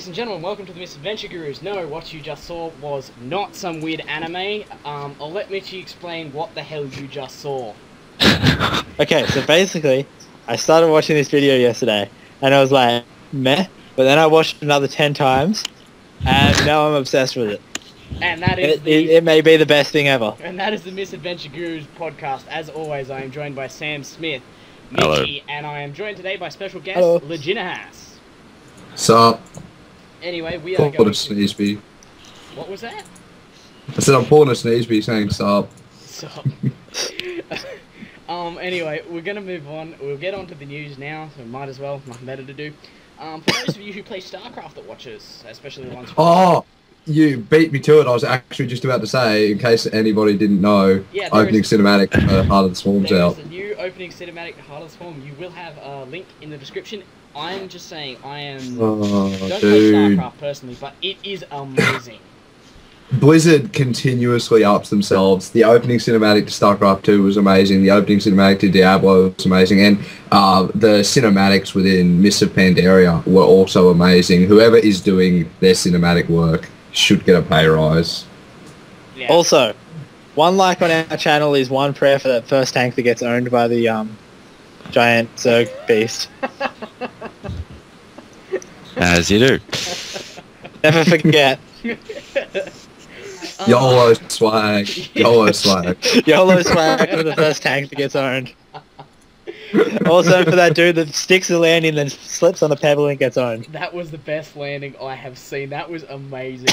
and gentlemen, welcome to the Misadventure Gurus. No, what you just saw was not some weird anime. I'll let Mitchie explain what the hell you just saw. Okay, so basically, I started watching this video yesterday, and I was like, meh, but then I watched it another 10 times, and now I'm obsessed with it. And that is it may be the best thing ever. And that is the Misadventure Gurus podcast. As always, I am joined by Sam Smith, Hello. Mitchie, and I am joined today by special guest, Hello. Leginahas. Sup? Anyway, we are Pulling going a Sneezeby. What was that? I said I'm pulling a Sneezeby saying sup. Stop. Anyway, we're gonna move on. We'll get on to the news now, so might as well, nothing better to do. For those of you who play StarCraft that watches, especially the ones who... Oh! You beat me to it. I was actually just about to say, in case anybody didn't know, Yeah, there opening is- cinematic for Heart of the Swarm's There out. is a new opening cinematic to Heart of the Swarm. You will have a link in the description. I'm just saying, I am... Oh, don't play dude. StarCraft personally, but it is amazing. Blizzard continuously ups themselves. The opening cinematic to StarCraft 2 was amazing. The opening cinematic to Diablo was amazing. And the cinematics within Mists of Pandaria were also amazing. Whoever is doing their cinematic work should get a pay rise. Yeah. Also, one like on our channel is one prayer for that first tank that gets owned by the giant Zerg beast. As you do. Never forget. YOLO swag. YOLO swag. YOLO swag for the first tank that gets owned. Also for that dude that sticks the landing and then slips on a pebble and gets owned. That was the best landing I have seen. That was amazing.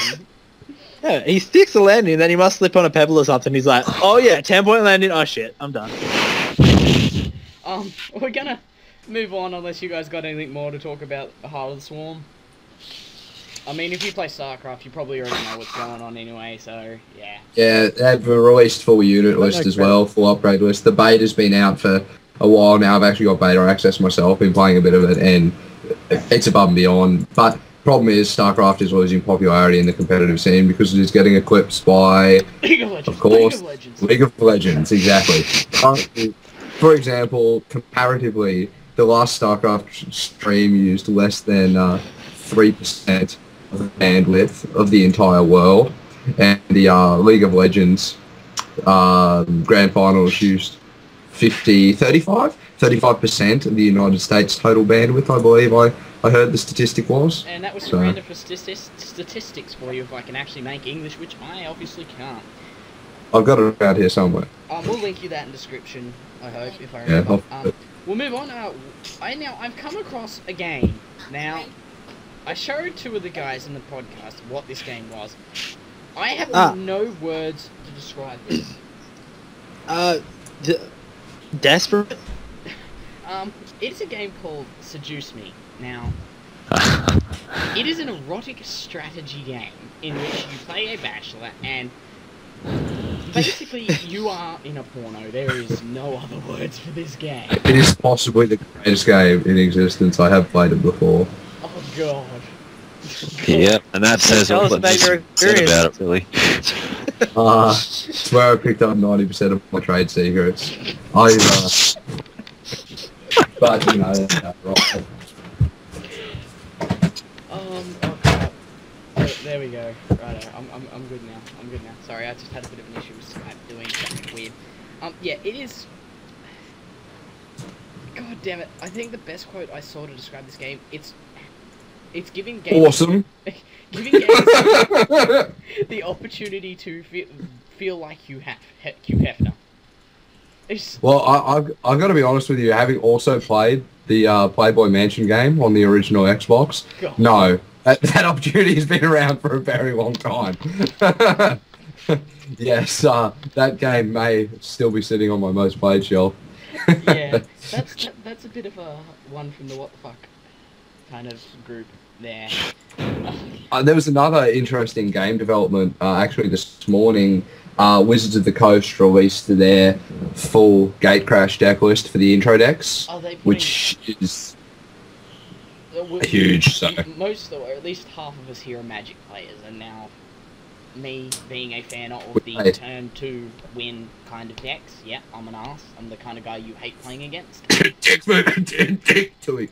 Yeah, he sticks the landing and then he must slip on a pebble or something. He's like, oh yeah, 10-point landing. Oh shit, I'm done. We're gonna move on unless you guys got anything more to talk about Heart of the Swarm. I mean, if you play StarCraft, you probably already know what's going on anyway, so, yeah. Yeah, they've released full unit list as well, full upgrade list. The beta's been out for a while now. I've actually got beta access myself, been playing a bit of it, and it's above and beyond. But problem is, StarCraft is losing popularity in the competitive scene because it is getting eclipsed by, League of Legends. of course, League of Legends. League of Legends, exactly. Currently, for example, comparatively, the last StarCraft stream used less than 3% of the bandwidth of the entire world, and the League of Legends Grand Finals used 35% of the United States total bandwidth, I believe I heard the statistic was. And that was So- some random statistics for you if I can actually make English, which I obviously can't. I've got it around here somewhere. We'll link you that in the description, I hope, if I Yeah, remember. I'll- We'll move on. I've come across a game. Now, I showed two of the guys in the podcast what this game was. I have no words to describe this. Desperate? It's a game called Seduce Me. Now, it is an erotic strategy game in which you play a bachelor and basically you are in a porno. There is no other words for this game. It is possibly the greatest game in existence. I have played it before. Oh god. Yep, and that says Tell all us that about needs your to be said experience. about it, really. It's where I picked up 90% of my trade secrets. But, you know, right. Oh crap. Oh, there we go. Righto. I'm good now. I'm good now. Sorry, I just had a bit of an issue with Skype doing something weird. Yeah, it is. God damn it! I think the best quote I saw to describe this game, it's giving gamers Awesome. giving gamers the opportunity to feel like Hugh Hefner. It's, Well, I've got to be honest with you. Having also played the Playboy Mansion game on the original Xbox, God. no, that opportunity has been around for a very long time. Yes, that game may still be sitting on my most played shelf. yeah, that's a bit of a one from the what the fuck kind of group there. There was another interesting game development actually this morning. Wizards of the Coast released their full Gatecrash deck list for the intro decks, Are they putting, which is huge. So most, or at least half of us here are Magic players, and now me being a fan of the Wait. turn to win kind of decks. Yeah, I'm an ass. I'm the kind of guy you hate playing against. dick to it.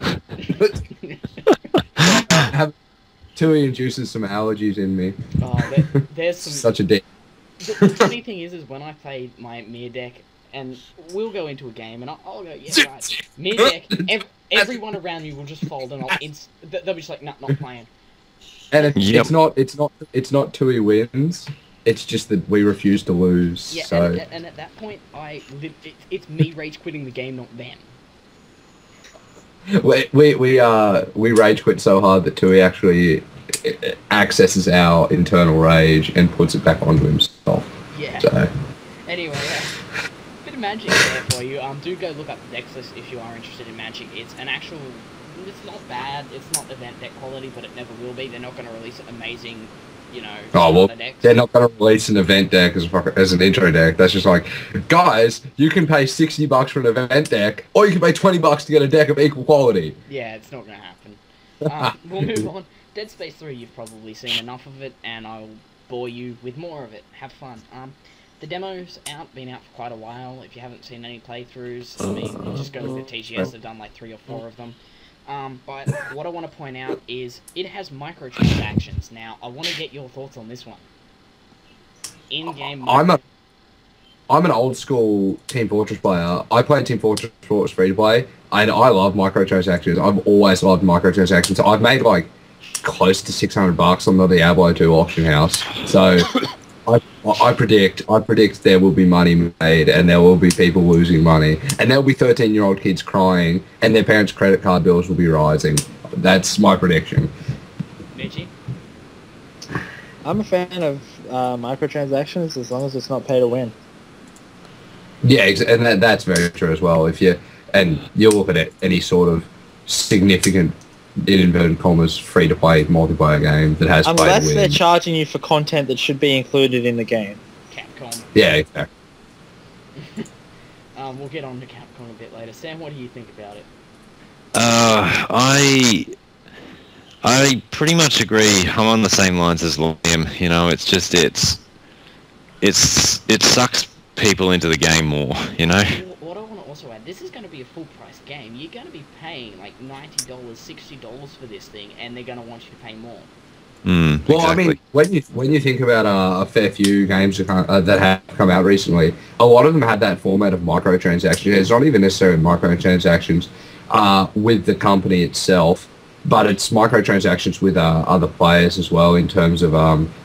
Tui induces some allergies in me. Oh, there's some. Such a dick. The funny thing is when I play my Mir deck, and we'll go into a game, and I'll go, yeah, right, Mir deck. Everyone around me will just fold, and they'll be just like, nah, not playing. And Yep. it's not Tui wins. It's just that we refuse to lose. Yeah, So and at that point, it's me rage quitting the game, not them. we rage quit so hard that Tui actually accesses our internal rage and puts it back onto himself. Yeah. So Anyway, bit of Magic there for you. Do go look up the decks list if you are interested in Magic. It's an actual. It's not bad. It's not event deck quality, but it never will be. They're not going to release amazing, oh well, decks. they're not going to release an event deck as an intro deck. That's just like, guys, you can pay $60 for an event deck, or you can pay $20 to get a deck of equal quality. Yeah, it's not going to happen. We'll move on. Dead Space 3, you've probably seen enough of it, and I'll bore you with more of it. Have fun. The demo's been out for quite a while. If you haven't seen any playthroughs, I mean, just go look at TGS, they've done like 3 or 4 of them. But what I want to point out is it has microtransactions. Now, I want to get your thoughts on this one. In-game I'm an old school Team Fortress player. I played Team Fortress free to play, and I love microtransactions. I've always loved microtransactions. I've made like close to $600 on the Diablo 2 auction house. So I predict there will be money made, and there will be people losing money, and there will be 13-year-old kids crying, and their parents' credit card bills will be rising. That's my prediction. Mitchie? I'm a fan of microtransactions as long as it's not pay to win. Yeah, and that's very true as well. If you look at it, any sort of significant, in inverted commas, free-to-play multiplayer game that has Unless pay to they're win. charging you for content that should be included in the game. Capcom. Yeah, exactly. We'll get on to Capcom a bit later. Sam, what do you think about it? I pretty much agree. I'm on the same lines as Liam. You know, it's just it sucks people into the game more. You know. What I want to also add, this is going to be a full price game. You're going to be paying like $90, $60 for this thing, and they're going to want you to pay more. Well, Exactly. I mean, when you think about a fair few games that have come out recently, a lot of them had that format of microtransactions. It's not even necessarily microtransactions with the company itself, but it's microtransactions with other players as well. In terms of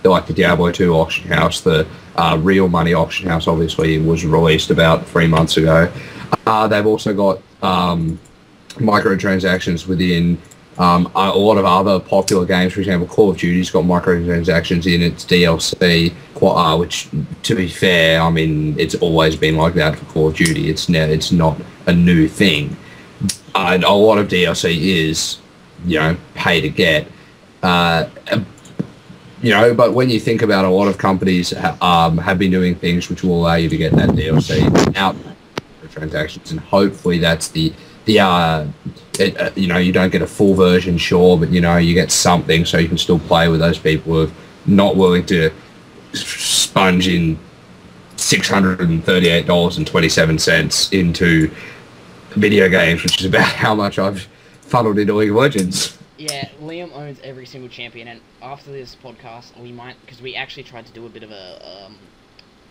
like the Diablo 2 auction house, the Real Money auction house, obviously was released about 3 months ago. They've also got microtransactions within a lot of other popular games. For example, Call of Duty's got microtransactions in its DLC, which, to be fair, I mean, it's always been like that for Call of Duty. It's not a new thing. And a lot of DLC is, pay to get. But when you think about, a lot of companies have been doing things which will allow you to get that DLC out of transactions, and hopefully that's you don't get a full version, sure, but you get something so you can still play with those people who are not willing to sponge in $638.27 into video games, which is about how much I've funneled into League of Legends. Yeah, Liam owns every single champion, and after this podcast, we might, because we actually tried to do a bit of a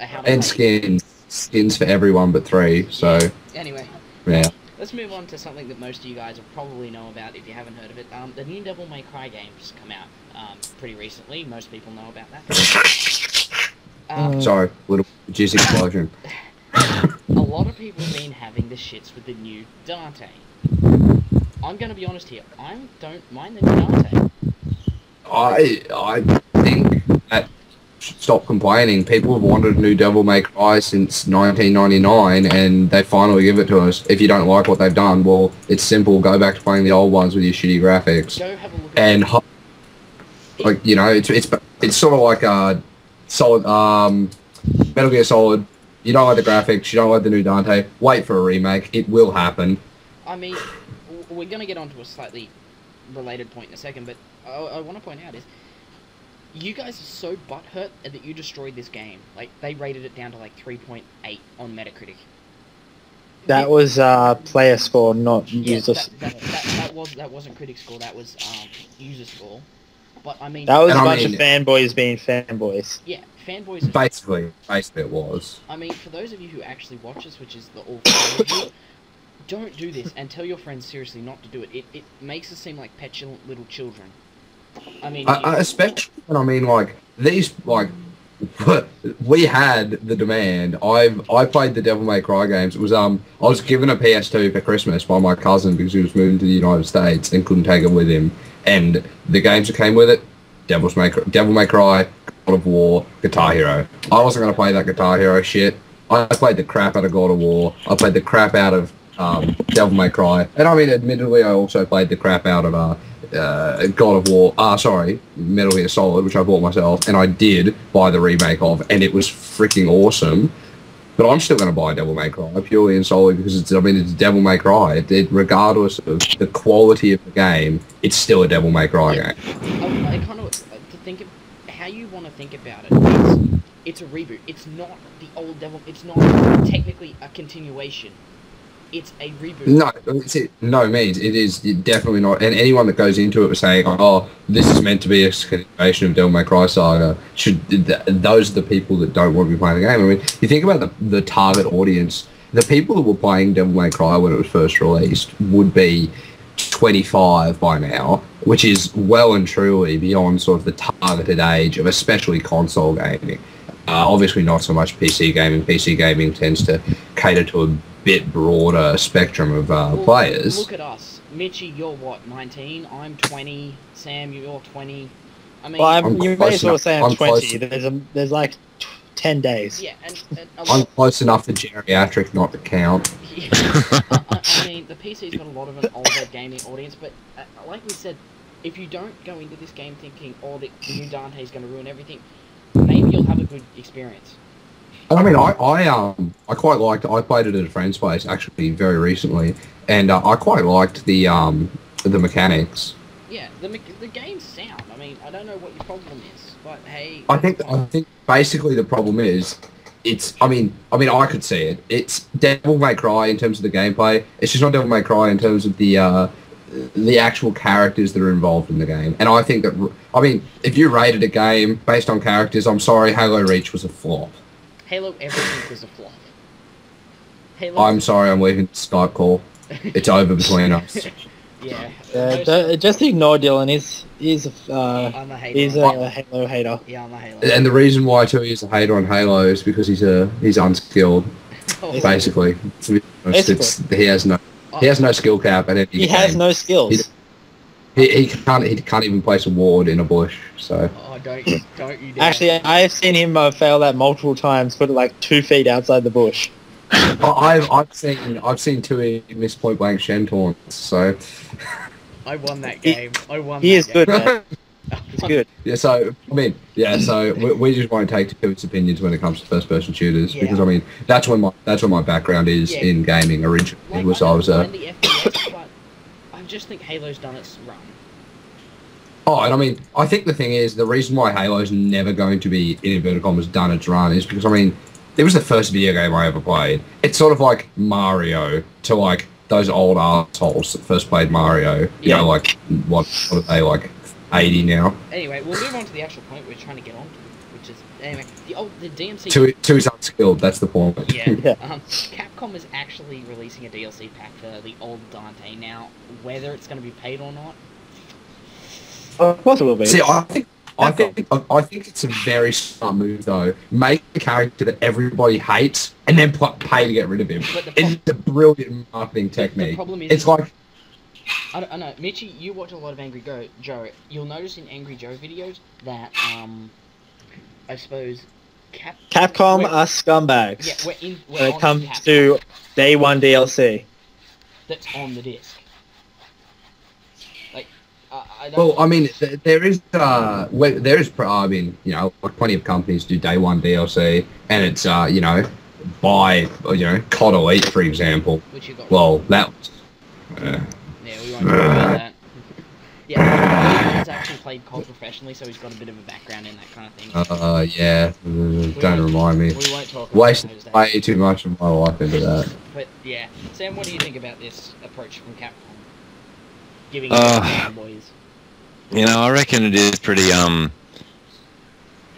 how to And play. skins for everyone but 3, so Anyway, yeah. let's move on to something that most of you guys will probably know about if you haven't heard of it. The new Devil May Cry game's come out pretty recently. Most people know about that. Sorry, little jizz explosion. A lot of people have been having the shits with the new Dante. I'm going to be honest here. I don't mind the new Dante. I think that stop complaining. People have wanted a new Devil May Cry since 1999, and they finally give it to us. If you don't like what they've done, well, it's simple. Go back to playing the old ones with your shitty graphics. Go have a look at And it's sort of like a solid Metal Gear Solid. You don't like the graphics, you don't like the new Dante, wait for a remake. It will happen. I mean, we're going to get onto a slightly related point in a second, but I want to point out is, you guys are so butthurt that you destroyed this game. Like, they rated it down to like 3.8 on Metacritic. That was player score, not Yeah, user. that wasn't critic score, that was user score. But I mean, That was And a I bunch mean- of fanboys being fanboys. yeah, fanboys. Basically it was. I mean, for those of you who actually watch this, which is the all five of you, don't do this and tell your friends seriously not to do it. It makes us seem like petulant little children. I mean, Especially when I mean like these like we had the demand. I played the Devil May Cry games. It was I was given a PS2 for Christmas by my cousin because he was moving to the United States and couldn't take it with him. And the games that came with it, Devil May Cry, God of War, Guitar Hero. I wasn't gonna play that Guitar Hero shit. I played the crap out of God of War. I played the crap out of Devil May Cry. And I mean, admittedly, I also played the crap out of God of War. Metal Gear Solid, which I bought myself, and I did buy the remake of, and it was freaking awesome. But I'm still going to buy Devil May Cry purely and solely because it's Devil May Cry. Regardless of the quality of the game, it's still a Devil May Cry game. I kind of to think of how you want to think about it. It's a reboot. It's not the old Devil. It's not technically a continuation. It's a reboot. No means it is definitely not. And anyone that goes into it saying, "Oh, this is meant to be a continuation of Devil May Cry Saga," those are the people that don't want to be playing the game. I mean, you think about the target audience. The people that were playing Devil May Cry when it was first released would be 25 by now, which is well and truly beyond sort of the targeted age of especially console gaming. Obviously, not so much PC gaming. PC gaming tends to cater to a bit broader spectrum of players. Look at us. Mitchie, you're what, 19? I'm 20. Sam, you're 20. I mean, Well, I'm you may close as well enough. say I'm I'm 20. close. There's like 10 days. yeah, and a I'm lot, close enough to geriatric not to count. yeah, I mean, the PC's got a lot of an older gaming audience, but like we said, if you don't go into this game thinking, oh, the new Dante's going to ruin everything, maybe you'll have a good experience. I mean, I quite liked. I played it at a friend's place actually very recently, and I quite liked the mechanics. Yeah, the game's sound. I mean, I don't know what your problem is, but hey... I think basically the problem is it's. I mean, I could see it. It's Devil May Cry in terms of the gameplay. It's just not Devil May Cry in terms of the actual characters that are involved in the game. And I think that, I mean, if you rated a game based on characters, I'm sorry, Halo Reach was a flop. Halo Everything was a flop. Halo... I'm sorry, I'm leaving the Skype call. It's over between us. Yeah. Just ignore Dylan. He's I'm a hater. he's a Halo hater. Yeah, I'm a Halo. And the reason why too he's a hater on Halo is because he's unskilled. Oh, Basically, he has no skill cap, and He has no skills. He can't even place a ward in a bush. So oh, don't you dare. Actually, I've seen him fail that multiple times. Put it like 2 feet outside the bush. I've seen two miss point blank Shen taunts. So I won that game. He is good, man. He's good. yeah. So I mean, yeah. So we just won't take Toots' opinions when it comes to first person shooters Yeah. because I mean that's where my background is Yeah. in gaming originally. Like, Was I I was don't mind the FPS, but I just think Halo's done its run. Oh, and I mean, I think the thing is, the reason why Halo's never going to be, in inverted commas, done its run is because, I mean, it was the first video game I ever played. It's sort of like Mario to, like, those old assholes that first played Mario. You Yeah. know, like, what are they, like, 80 now? Anyway, we'll move on to the actual point we're trying to get on to, which is, anyway, the DMC... Two's unskilled, that's the point. Yeah. Yeah. Capcom is actually releasing a DLC pack for the old Dante. Now, whether it's going to be paid or not, Of course it will be. See, I think it's a very smart move, though. Make a character that everybody hates and then pay to get rid of him. But the It's a brilliant marketing the technique. problem is... It's like... I know, Mitchie, you watch a lot of Angry Joe. You'll notice in Angry Joe videos that, I suppose, Capcom we're- are scumbags Yeah, we're when on it comes Capcom. to day one DLC. That's on the disc. Like, I don't... Well, I mean, there is, I mean, you know, like plenty of companies do day one DLC, and it's, you know, buy, you know, COD Elite, for example. Which you got... Well, that was... Yeah, we won't talk about that. Yeah, he's actually played COD professionally, so he's got a bit of a background in that kind of thing. yeah, don't remind me. We won't talk about Wasted those days. way too much of my life into that. But yeah, Sam, what do you think about this approach from Capcom? Giving Uh, fanboys. You know, I reckon it is pretty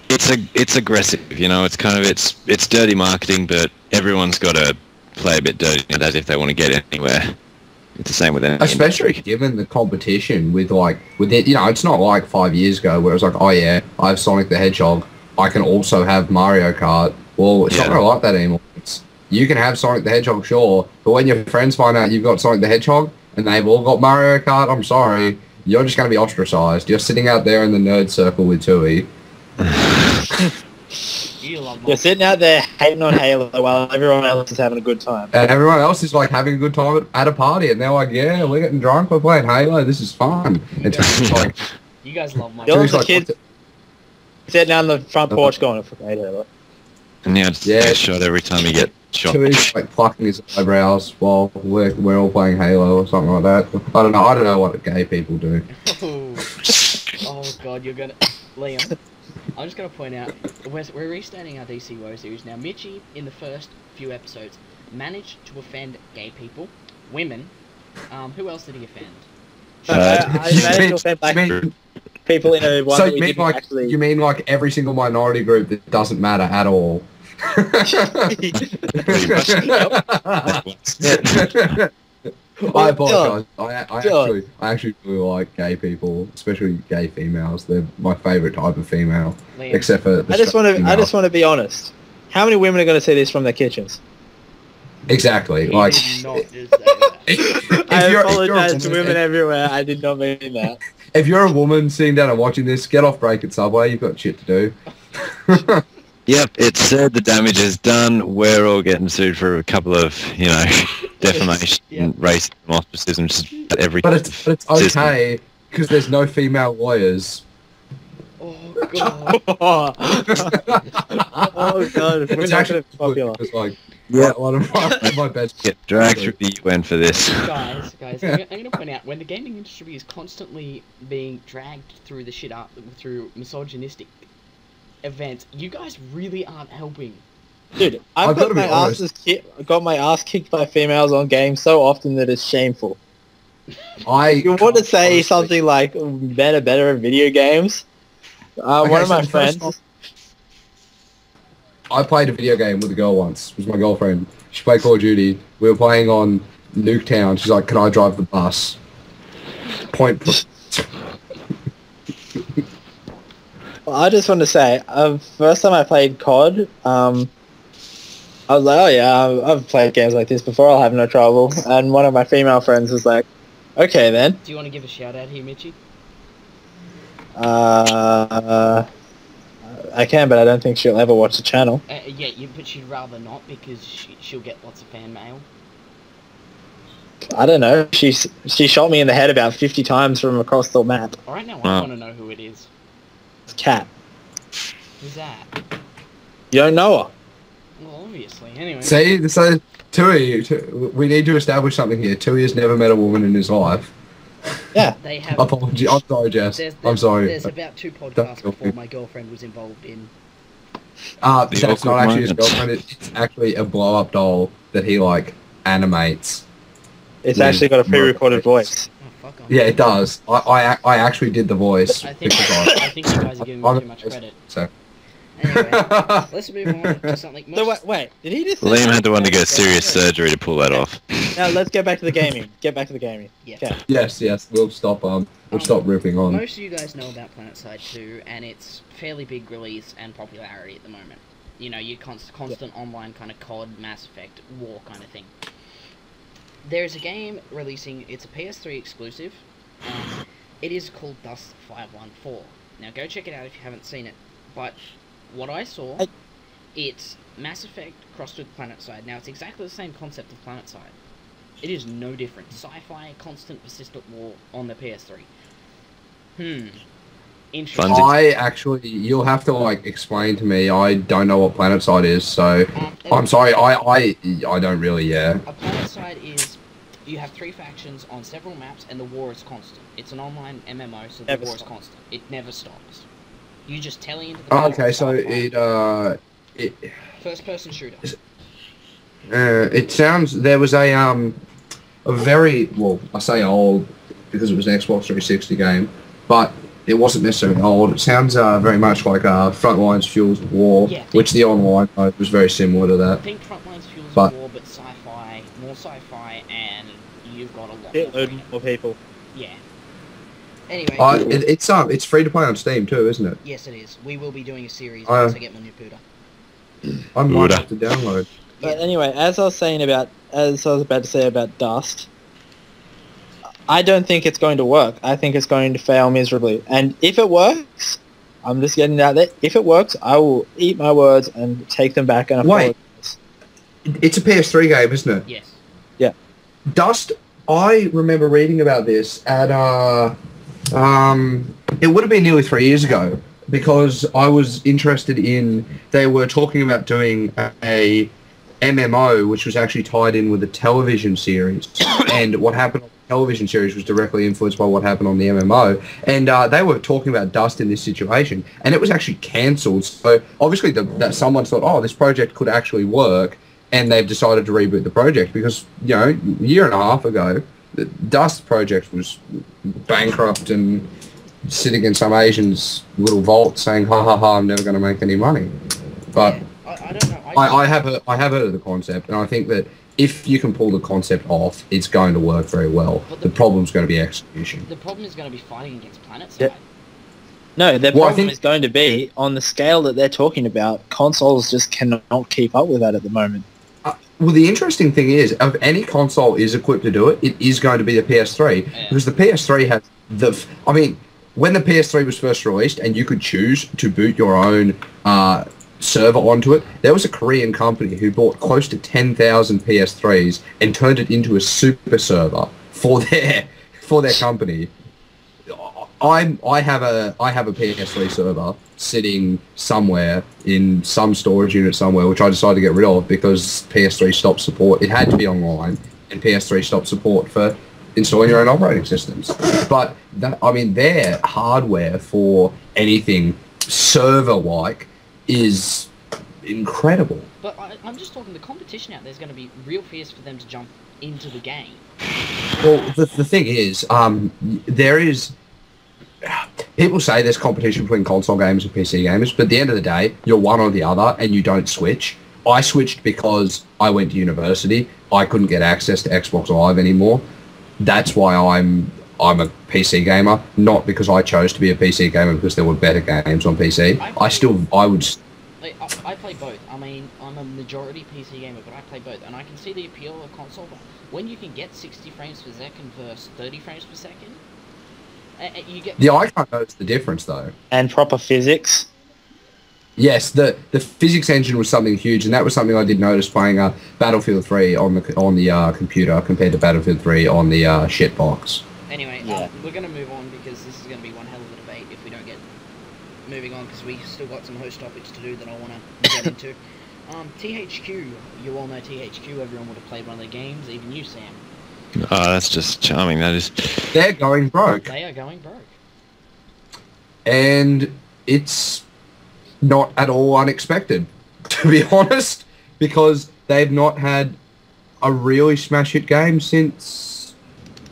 it's aggressive. You know, it's kind of it's dirty marketing, but everyone's got to play a bit dirty as if they want to get anywhere. It's the same with any Especially industry. given the competition with it, you know, it's not like 5 years ago where it was like, oh yeah, I have Sonic the Hedgehog, I can also have Mario Kart. Well, it's not Yeah. really like that anymore. You can have Sonic the Hedgehog, sure, but when your friends find out you've got Sonic the Hedgehog and they've all got Mario Kart, I'm sorry, you're just going to be ostracized. You're sitting out there in the nerd circle with Tui. You love You're sitting out there hating on Halo while everyone else is having a good time. And everyone else is like having a good time at a party, and they're like, "Yeah, we're getting drunk, we're playing Halo, this is fun." And Tui's like, You guys love my. You're Tui's the like, kid sitting on the front porch going, "Fuck Halo." And yeah, it's Yeah. a shot every time you get shot. Tui's like plucking his eyebrows while we're all playing Halo or something like that. I don't know what gay people do. Oh god, you're gonna Liam. I'm just gonna point out we're restarting our DC Woe series now. Mitchie in the first few episodes managed to offend gay people, women. Who else did he offend? I managed to offend black people in a one So that we didn't actually. you mean like every single minority group that doesn't matter at all? I apologize. I actually really like gay people, especially gay females. They're my favourite type of female, Liam, except for the I just want straight to. I female. just want to be honest. How many women are going to see this from their kitchens? Exactly. he Like, did not just say that. I if you're apologize to a woman- women everywhere. I did not mean that. if you're a woman sitting down and watching this, get off break at Subway. You've got shit to do. Yep, it's said the damage is done. We're all getting sued for a couple of, you know, defamation, Yeah. racism, ostracism, just every. But it's system. okay because there's no female lawyers. Oh god. Oh god, we're It's not actually going to be popular. It's like Yeah. one of my best. Get dragged through the UN for this. Guys, I'm gonna point out when the gaming industry is constantly being dragged through the shit up through misogynistic events, you guys really aren't helping. Dude, I've I've gotta got be my got my ass kicked by females on games so often that it's shameful. You want to say honestly- something like men are better at video games? Okay, One of so my the first friends. I played a video game with a girl once. It was my girlfriend. She played Call of Duty. We were playing on Nuketown. She's like, "Can I drive the bus?" Point. I just want to say, first time I played COD, I was like, oh yeah, I've played games like this before, I'll have no trouble. And one of my female friends was like, okay then. Do you want to give a shout out here, Mitchie? I can, but I don't think she'll ever watch the channel. Yeah, but she'd rather not because she'll get lots of fan mail. I don't know, she shot me in the head about 50 times from across the map. Alright, now I Wow. want to know who it is. It's Cat. Who's that? You don't know her. Well, obviously. Anyway. See, so Tui, we need to establish something here. Tui has never met a woman in his life. Yeah. They have. Apology. I'm sorry, Jess. I'm sorry. There's about 2 podcasts before my girlfriend was involved in. The That's not awkward actually his moments. girlfriend. It's actually a blow-up doll that he like animates. It's Yeah. actually got a pre-recorded voice. Oh fuck off. Yeah, it does. I actually did the voice. I think because I think you guys are giving me I'm- too much credit. So. Anyway, let's move on to something So much. wait, did he just... Liam had to undergo serious surgery to pull that off. Now let's get back to the gaming. Get back to the gaming. Yeah. Okay. Yes, we'll stop. We'll stop ripping on. Most of you guys know about PlanetSide 2 and its fairly big release and popularity at the moment. You know, your constant online kind of COD, Mass Effect, war kind of thing. There's a game releasing, it's a PS3 exclusive. It is called Dust 514. Now go check it out if you haven't seen it. But what I saw, it's Mass Effect crossed with PlanetSide. Now it's exactly the same concept of PlanetSide. It is no different. Sci-fi, constant, persistent war on the PS3. Interesting. Funsies. I actually, you'll have to like explain to me. I don't know what PlanetSide is, so I'm sorry. I don't really. Yeah. A PlanetSide is you have 3 factions on several maps, and the war is constant. It's an online MMO, so the Never war is stops. constant. It never stops. You just tele into the Oh, battle okay, and so start fighting. it First-person shooter. it sounds there was a very well I say old because it was an Xbox 360 game. but it wasn't necessarily old. It sounds very much like Frontlines Fuels of War, Yeah, which the online mode was very similar to that. I think Frontlines Fuels But- War, but sci-fi, more sci-fi, and you've got a lot more Shitload freedom. more people. Yeah. Anyway, It's free to play on Steam too, isn't it? yes it is. We will be doing a series Oh. once I get my new Pooter. I might Order. have to download. But anyway, as I was about to say about Dust, I don't think it's going to work. I think it's going to fail miserably. And if it works, I'm just getting it out there. If it works, I will eat my words and take them back and Wait. apologize. It's a PS3 game, isn't it? Yes. Dust, I remember reading about this at, it would have been nearly 3 years ago, because I was interested in, they were talking about doing a MMO, which was actually tied in with a television series, and what happened on the television series was directly influenced by what happened on the MMO, and they were talking about Dust in this situation, and it was actually cancelled, so obviously that someone thought, oh, this project could actually work, and they've decided to reboot the project because, you know, a year and a half ago, the Dust project was bankrupt and sitting in some Asian's little vault saying, ha ha ha, I'm never going to make any money. But Yeah, I don't know. I have heard of the concept, and I think that if you can pull the concept off, it's going to work very well. But The problem's going to be execution. The problem is going to be fighting against PlanetSide. Yep. No, their Well, I problem think- is going to be, on the scale that they're talking about, consoles just cannot keep up with that at the moment. Well, the interesting thing is, if any console is equipped to do it, it is going to be the PS3. Yeah. Because the PS3 has I mean, when the PS3 was first released and you could choose to boot your own server onto it, there was a Korean company who bought close to 10,000 PS3s and turned it into a super server for their company. I have a PS3 server sitting somewhere in some storage unit somewhere, which I decided to get rid of because PS3 stopped support. It had to be online, and PS3 stopped support for installing your own operating systems. But their hardware for anything server-like is incredible. But I'm just talking, the competition out there is going to be real fierce for them to jump into the game. Well, the thing is, there is. People say there's competition between console gamers and PC gamers, but at the end of the day, you're one or the other, and you don't switch. I switched because I went to university. I couldn't get access to Xbox Live anymore. That's why I'm a PC gamer, not because I chose to be a PC gamer because there were better games on PC. I would. Like, I play both. I mean, I'm a majority PC gamer, but I play both, and I can see the appeal of a console. But when you can get 60 frames per second versus 30 frames per second, you get. Yeah, I can't notice the difference though. And proper physics. Yes, the physics engine was something huge, and that was something I did notice playing Battlefield 3 on the computer compared to Battlefield 3 on the shitbox. Anyway, Yeah. we're going to move on because this is going to be one hell of a debate if we don't get moving on, because we've still got some host topics to do that I want to get into. THQ, you all know THQ, everyone would have played one of their games, even you, Sam. Oh, that's just charming. That is. They're going broke, They are going broke. and it's not at all unexpected, to be honest, because they've not had a really smash hit game since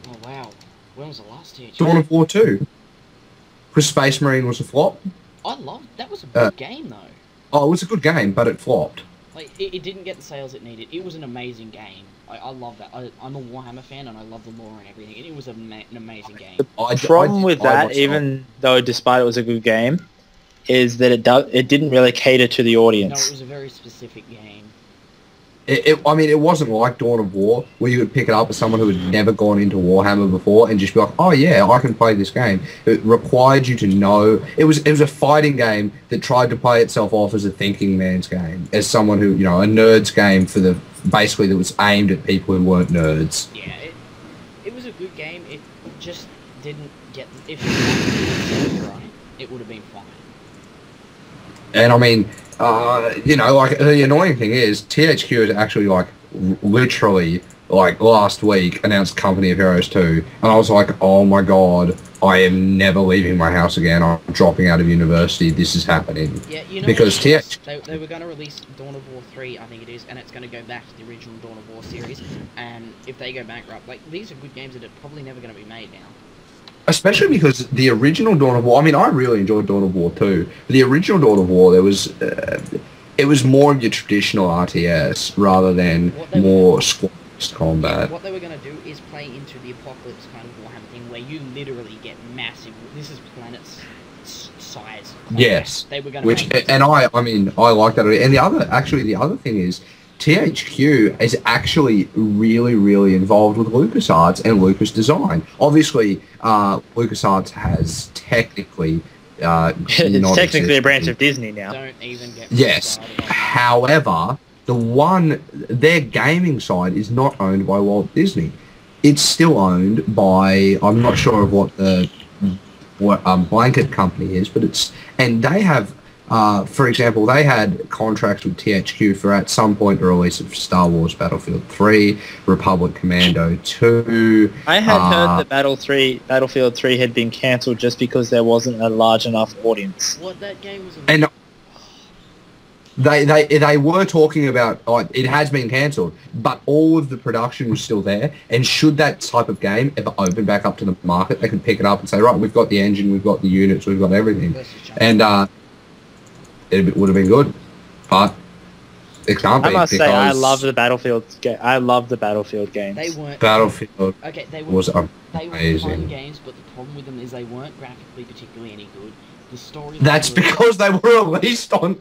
Oh, wow. When was the last THQ? Dawn of War 2. Because Space Marine was a flop. I loved that. Was a good game, though. Oh, it was a good game, but it flopped. Like, it didn't get the sales it needed. It was an amazing game. I love that. I'm a Warhammer fan, and I love the lore and everything. And it was an amazing game. The problem with that, even though despite it was a good game, is that it didn't really cater to the No, audience. it was a very specific game. It wasn't like Dawn of War, where you could pick it up as someone who had never gone into Warhammer before and just be like, oh yeah, I can play this game. It required you to know. It was a fighting game that tried to play itself off as a thinking man's game, as someone who, a nerd's game basically that was aimed at people who weren't nerds. Yeah, it was a good game. It just didn't get. If it was right, it would have been fine. And I mean, the annoying thing is THQ is actually literally last week announced Company of Heroes 2, and I was like, oh my god, I am never leaving my house again. I'm dropping out of university. This is happening. Yeah, you know, Because they were going to release Dawn of War 3, I think it is, and it's going to go back to the original Dawn of War series. And if they go bankrupt, these are good games that are probably never going to be made now. especially because the original Dawn of War. I mean, I really enjoyed Dawn of War too. But the original Dawn of War, it was more of your traditional RTS rather than more squad-based combat. What they were going to do is play into the Apocalypse kind of Warhammer thing, where you literally get massive. This is planets size. Combat. Yes, they were going to. I mean, I like that. And the other thing is, THQ is actually really, really involved with LucasArts and Lucas Design. Obviously, LucasArts has technically it's technically a branch of Disney now. Don't even get yes. However, their gaming side is not owned by Walt Disney. It's still owned by, I'm not sure of what blanket company is, but and they have. For example, they had contracts with THQ for at some point the release of Star Wars Battlefield 3, Republic Commando 2. I had heard that Battlefield 3 had been cancelled just because there wasn't a large enough audience. What that game was. And they were talking about it has been cancelled, but all of the production was still there. And should that type of game ever open back up to the market, they could pick it up and say, right, we've got the engine, we've got the units, we've got everything, and it would have been good, but it can't be. I must say, I love the Battlefield game. I love the Battlefield games. They weren't Battlefield. Okay, they was were amazing. fun games, but the problem with them is they weren't graphically particularly any good. The story. That's because they were released on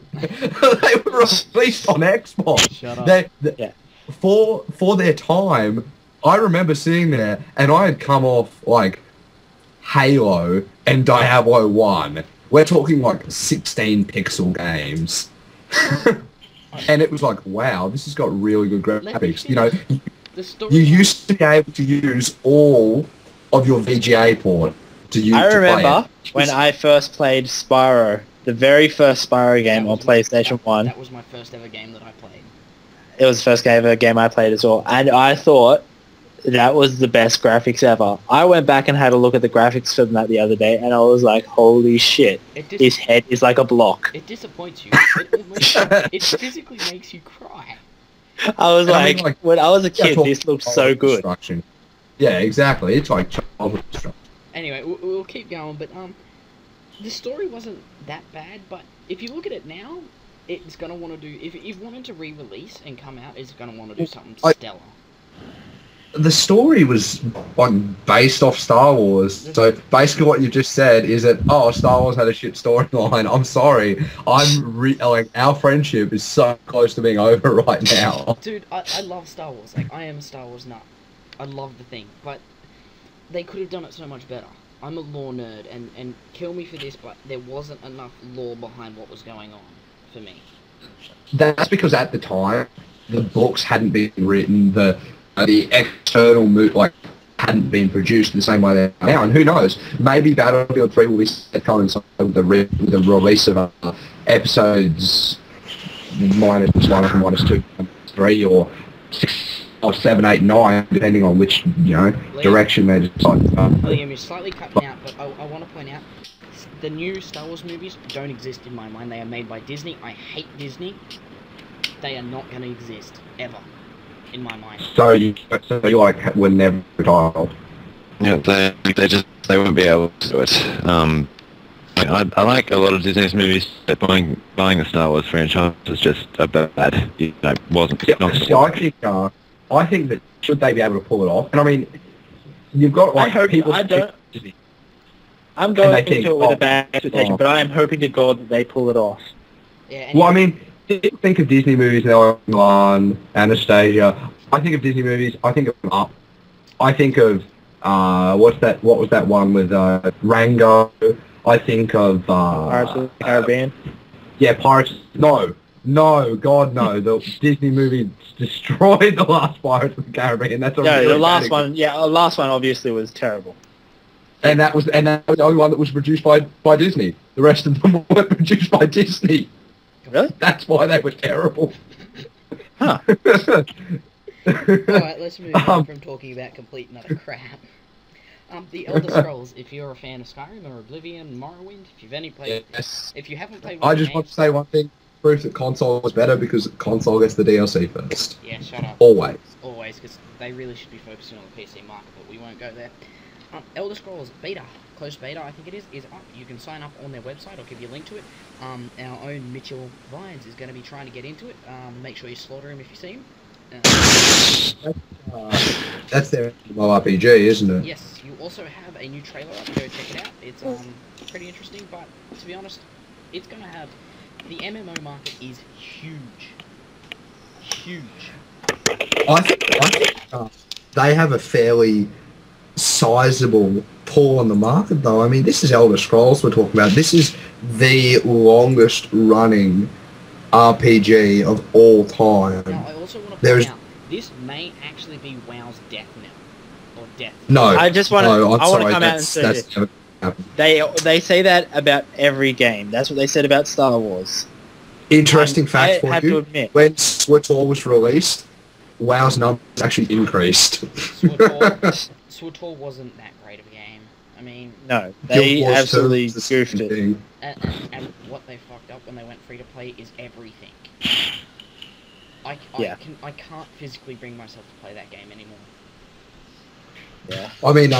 Xbox. Shut up. Yeah. For their time, I remember sitting there and I had come off like Halo and Diablo 1. We're talking like 16 pixel games. And it was like, wow, this has got really good graphics. You know, you used to be able to use all of your VGA port to use. I remember when I first played Spyro, the very first Spyro game on PlayStation 1. That was my first ever game that I played. It was the first ever game I played as well. And I thought that was the best graphics ever. I went back and had a look at the graphics from that the other day, and I was like, holy shit, his head is like a block. It disappoints you. It physically makes you cry. I was like, when I was a kid, this looked so good. Yeah, exactly. It's like childhood destruction. Anyway, we'll keep going, but the story wasn't that bad, but if you look at it now, it's going to want to do... If it wanted to re-release and come out, it's going to want to do something stellar. The story was based off Star Wars, so basically what you just said is that Star Wars had a shit storyline. I'm sorry, our friendship is so close to being over right now. Dude, I love Star Wars. Like, I am a Star Wars nut. I love the thing, but they could have done it so much better. I'm a lore nerd, and kill me for this, but there wasn't enough lore behind what was going on for me. That's because at the time the books hadn't been written, the external hadn't been produced in the same way they are now, and who knows? Maybe Battlefield 3 will be set coincide with the release of episodes -1, -2, -3, or 6, or 7, 8, 9, depending on which Liam, direction they decide to go. Liam, you're slightly cutting out, but I want to point out the new Star Wars movies don't exist in my mind. They are made by Disney. I hate Disney. They are not going to exist ever. In my mind. So you like were never a child? Yeah, they won't be able to do it. I like a lot of Disney's movies, but buying the Star Wars franchise is just a bad. Wasn't. Yeah, I think that should they be able to pull it off, and I mean, you've got people. I'm going into it with a bad expectation, but I am hoping to God that they pull it off. Yeah. Well, I mean, think of Disney movies now, Mulan, Anastasia. I think of Disney movies, I think of Up. I think of, what was that one with Rango? I think of... Pirates of the Caribbean? Yeah, Pirates... No, God, no. The Disney movie destroyed the last Pirates of the Caribbean. That's the last one, the last one obviously was terrible. And that was the only one that was produced by Disney. The rest of them weren't produced by Disney. Really? That's why they were terrible. Huh. Alright, let's move on from talking about complete and utter crap. The Elder Scrolls, if you're a fan of Skyrim or Oblivion, Morrowind, if you've any played... Yes. If you haven't played... I just want to say one thing. Proof that console was better because console gets the DLC first. Yeah, shut up. Always. Always, because they really should be focusing on the PC market, but we won't go there. Elder Scrolls Beta, closed beta, I think it is up. You can sign up on their website. I'll give you a link to it. Our own Mitchell Vines is going to be trying to get into it. Make sure you slaughter him if you see him. That's their MMORPG, isn't it? Yes, you also have a new trailer up. Go check it out. It's pretty interesting, but to be honest, it's going to have... The MMO market is huge. Huge. I think they have a fairly sizable pull on the market, though. I mean, this is Elder Scrolls we're talking about. This is the longest running RPG of all time. Now, I also want to point out, this may actually be WoW's death knell. Or death. No. I just want to. No, I'm I want to sorry, come out and say that's this. never happened. They say that about every game. That's what they said about Star Wars. Interesting fact I for have you. to admit. When SWTOR was released, WoW's numbers actually increased. SWTOR wasn't that great of a game. I mean... No, they Guild Wars absolutely 2 was the goofed same it. thing. And what they fucked up when they went free to play is everything. I can't physically bring myself to play that game anymore. Yeah. I mean,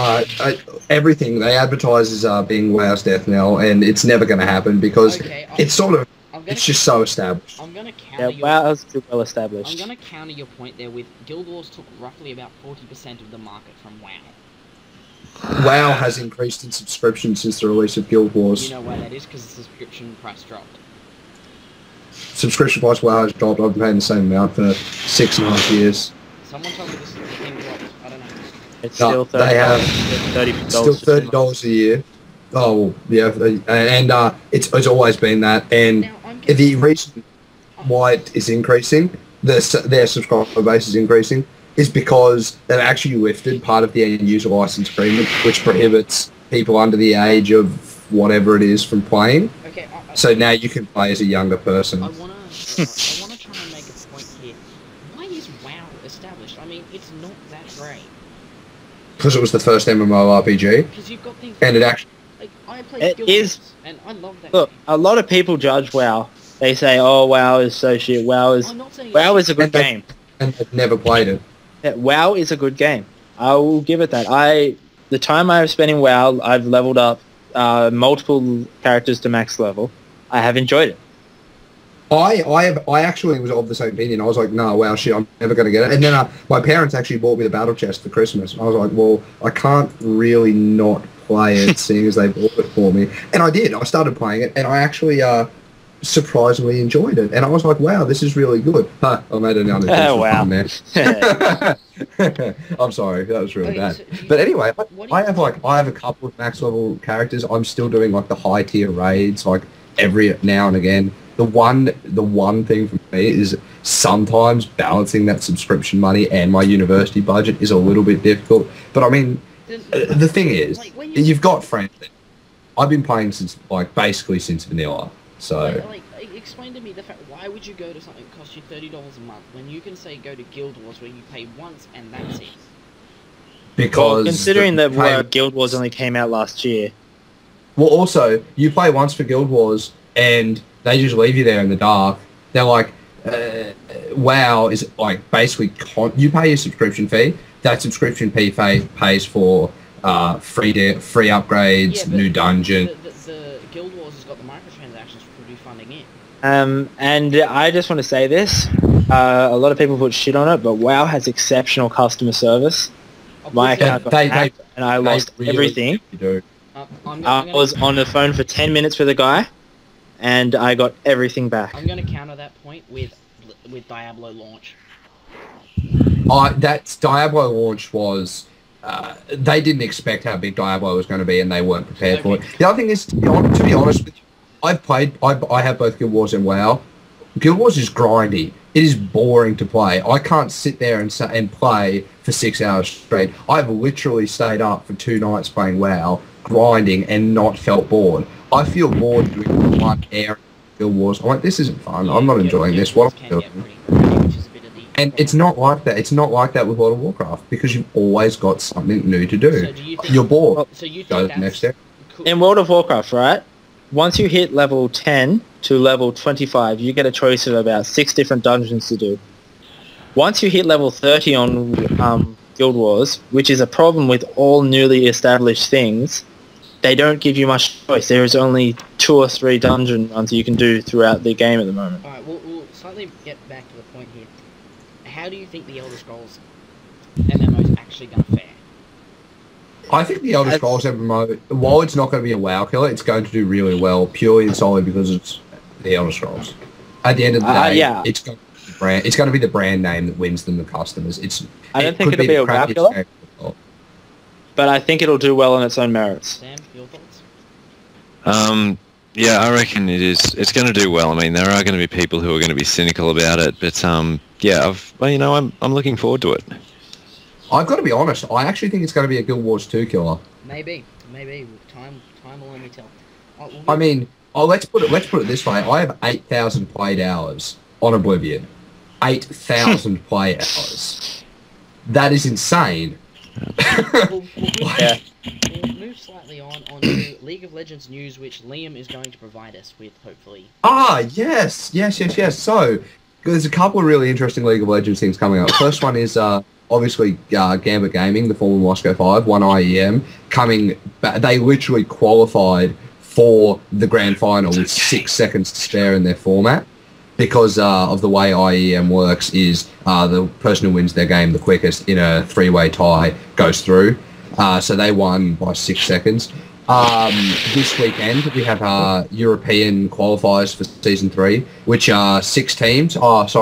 everything they advertise as being WoW's death knell, and it's never going to happen because it's sort of... It's just so established. I'm gonna counter Yeah, WoW's too well established. I'm gonna counter your point there with Guild Wars took roughly about 40% of the market from WoW. WoW has increased in subscription since the release of Guild Wars. You know why that is? Because the subscription price dropped. Subscription price WoW has dropped. I've been paying the same amount for 6.5 years. Someone told me this thing dropped. I don't know. It's No, still $30. they have $30 still for 2 months. $30 a year. Oh well, yeah, and it's always been that. And Now, I'm the reason why it is increasing, their subscriber base is increasing, is because they've actually lifted part of the end user license agreement, which prohibits people under the age of whatever it is from playing. Okay, So now you can play as a younger person. I wanna try and make a point here. Why is WoW established? I mean, it's not that great. Because it was the first MMORPG, Because you've got things and it actually... like I played It Guild is- Wars, and I love that. Look, game. a lot of people judge WoW. They say, "Oh, WoW is so shit. WoW is I'm not saying WoW is a good And they- game. and they've never played it. Yeah, WoW is a good game. I will give it that. The time I've spent in WoW, I've leveled up multiple characters to max level. I have enjoyed it. I actually was of the same opinion. I was like, no, wow, shit, I'm never going to get it. And then my parents actually bought me the battle chest for Christmas. I was like, well, I can't really not play it, seeing as they bought it for me. And I did. I started playing it, and I actually surprisingly enjoyed it. And I was like, wow, this is really good. Huh, I made an unintentional wow. pun there. I'm sorry, that was really Okay, bad. so do you- But anyway, what do I you- have a couple of max level characters. I'm still doing like the high tier raids, like every now and again. The one thing for me is sometimes balancing that subscription money and my university budget is a little bit difficult. But I mean, Then- the thing is, Like, when you- you've got friends. I've been playing since basically since vanilla. So like, explain to me the fact. Why would you go to something that costs you $30 a month when you can say go to Guild Wars where you pay once and that's it? because Well, considering that pay- Guild Wars only came out last year, well, also you play once for Guild Wars and they just leave you there in the dark. They're like, WoW is like basically you pay your subscription fee. That subscription fee pays for free upgrades, Yeah, but new dungeon. The Guild Wars has got the microtransactions for funding it. and I just want to say this: a lot of people put shit on it, but WoW has exceptional customer service. My account got hacked, and I lost really everything. do. I was on the phone for 10 minutes with a guy, and I got everything back. I'm going to counter that point with Diablo launch. That Diablo launch was... they didn't expect how big Diablo was going to be, and they weren't prepared for it. The other thing is, to be honest with you, I have both Guild Wars and WoW. Guild Wars is grindy. It is boring to play. I can't sit there and play for 6 hours straight. I've literally stayed up for 2 nights playing WoW, grinding, and not felt bored. I feel bored doing one area of Guild Wars. I'm like, this isn't fun. I'm not enjoying this. What am I doing? And it's not like that. It's not like that with World of Warcraft because you've always got something new to do. So do you think, You're bored. so you Go think to the next that's step. cool? In World of Warcraft, right? Once you hit level 10 to level 25, you get a choice of about 6 different dungeons to do. Once you hit level 30 on Guild Wars, which is a problem with all newly established things, they don't give you much choice. There is only 2 or 3 dungeon runs you can do throughout the game at the moment. Alright, we'll slightly get back to the point here. How do you think the Elder Scrolls MMO is actually going to fare? I think the Elder Scrolls MMO, while it's not going to be a WoW killer, it's going to do really well purely and solely because it's the Elder Scrolls. At the end of the day, it's going to be the brand. It's going to be the brand name that wins them the customers. I don't think it'll be a WoW killer, but I think it'll do well on its own merits. Sam, your thoughts? Yeah, I reckon it is. It's going to do well. I mean, there are going to be people who are going to be cynical about it, but yeah, I'm looking forward to it. I've got to be honest. I actually think it's going to be a Guild Wars 2 killer. Maybe. Time will only tell. I mean, let's put it this way. I have 8,000 played hours on Oblivion. 8,000 play hours. That is insane. We'll move slightly on to League of Legends news, which Liam is going to provide us with, hopefully. Yes. So, there's a couple of really interesting League of Legends things coming up. First one is obviously Gambit Gaming, the former Moscow 5, won IEM, coming back. They literally qualified for the grand final with 6 seconds to spare in their format. Because of the way IEM works is the person who wins their game the quickest in a 3-way tie goes through. So they won by 6 seconds. This weekend we have European qualifiers for Season 3, which are 6 teams. 5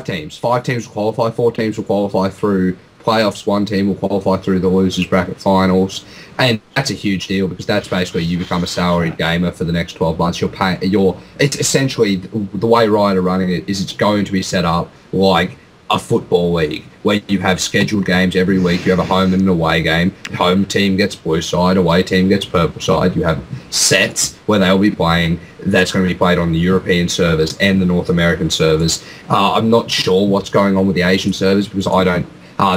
teams. 5 teams will qualify. 4 teams will qualify through playoffs. 1 team will qualify through the losers bracket finals, and that's a huge deal because that's basically you become a salaried gamer for the next 12 months. It's essentially the way Riot are running it is it's going to be set up like a football league where you have scheduled games every week. You have a home and an away game. Home team gets blue side, away team gets purple side. You have sets where they'll be playing. That's going to be played on the European servers and the North American servers. I'm not sure what's going on with the Asian servers because I don't. I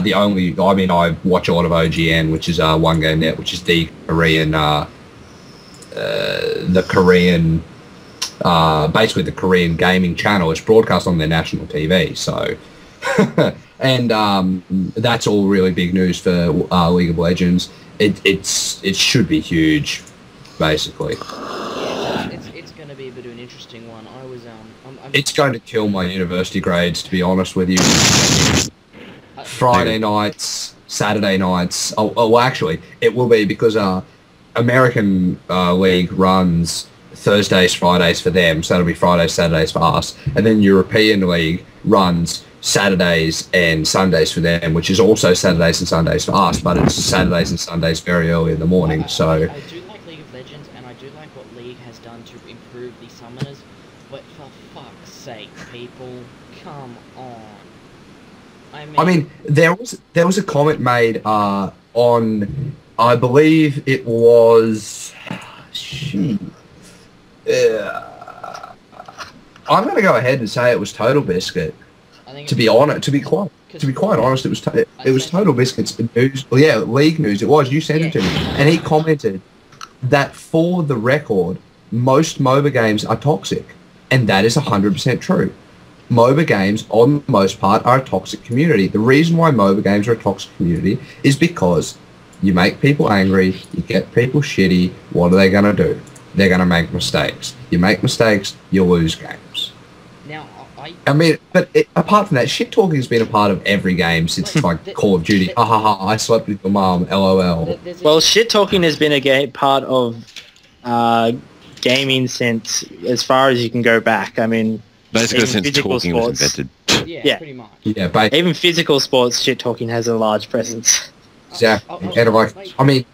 watch a lot of OGN, which is One Game Net, which is the Korean, basically the Korean gaming channel. It's broadcast on their national TV. So, and that's all really big news for League of Legends. It should be huge, basically. Yeah, it's going to be a bit of an interesting one. It's going to kill my university grades, to be honest with you. Friday nights, Saturday nights. Oh, actually, it will be because American League runs Thursdays, Fridays for them, so it'll be Fridays, Saturdays for us. And then European League runs Saturdays and Sundays for them, which is also Saturdays and Sundays for us, but it's Saturdays and Sundays very early in the morning. So I do like League of Legends, and I do like what League has done to improve the summoners, but for fuck's sake, people, come on. I mean, there was a comment made on, I believe it was, I'm going to go ahead and say it was Total Biscuit. To be quite honest, it was Total Biscuit's news. Well, yeah, League news. It was. You sent it to me, and he commented that for the record, most MOBA games are toxic, and that is 100% true. MOBA games, on the most part, are a toxic community. The reason why MOBA games are a toxic community is because you make people angry, you get people shitty. What are they going to do? They're going to make mistakes. You make mistakes, you lose games. Now, apart from that, shit talking has been a part of every game since like Call of Duty. Ha ha ha! I slept with your mom. LOL. Well, shit talking has been a part of gaming since as far as you can go back. I mean, basically since talking was invented. Yeah, pretty much. Yeah, even physical sports, shit talking has a large presence. Exactly.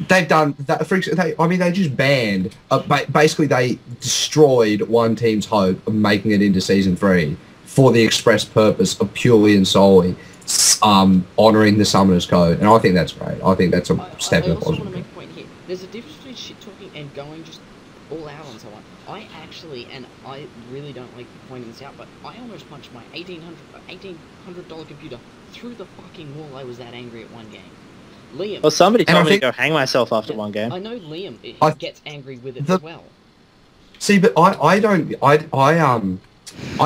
They've done that. They just banned. Basically, they destroyed one team's hope of making it into Season 3 for the express purpose of purely and solely honouring the Summoners Code, and I think that's great. I think that's a step in the positive. I also want to make a point here. There's a difference between shit talking and going just all out on someone. I actually, and I really don't like pointing this out, but I almost punched my $1,800 computer through the fucking wall. I was that angry at one game. Liam. Well, somebody told me to go hang myself after one game. I know Liam gets angry with it as well. See, but I don't. I